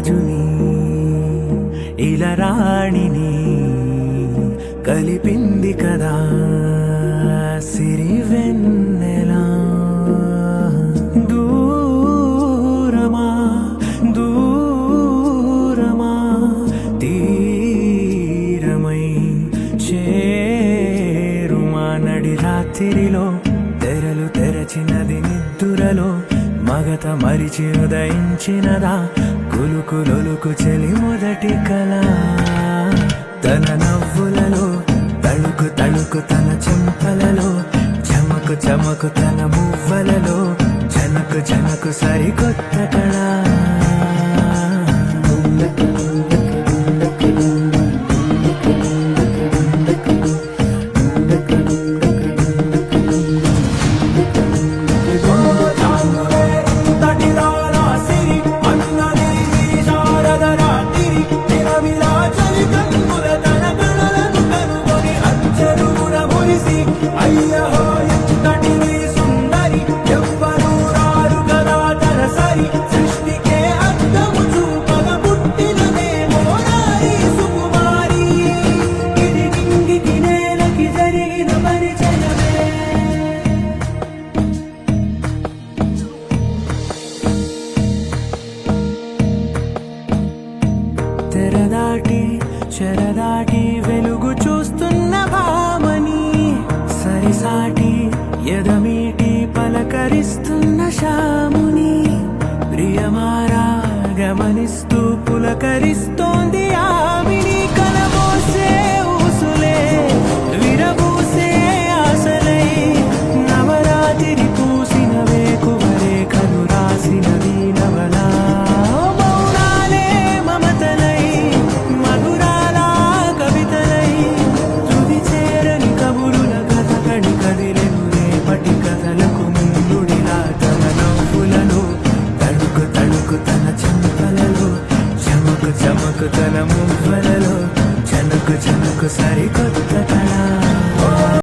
రాజుని ఇలా రాణిని కలిపింది కదా సిరి వెన్నెలా. దూరమా దూరమా తీరమై చేరుమా నడి రాత్రిలో తెరలు తెరచినది నిద్దురలో మగత మరిచి ఉదయించినదా కులుకులొలుకు చెలి మొదటి కళ. తన నవ్వులలో తళుకు తళుకు తన చెంపలలో చమకు చమకు తన మువ్వలలో జనకు జనకు సరికొత్త కళ. తెరదాటి చెరదాటి వెలుగు చూస్తున్న భామని సరిసాటి ఎదమీటి పలకరిస్తున్న శాముని ప్రియమారా గమనిస్తూ పులకరిస్తోంది ఆవిని. కలబోసే ఊసులే విరబూసే ఆశలై నవరాత్రి పూసిన వేకువరే కను రాసినది నవలా. చమకు తన మువ్వలలో జనకు జనకు సరికొత్త కళ.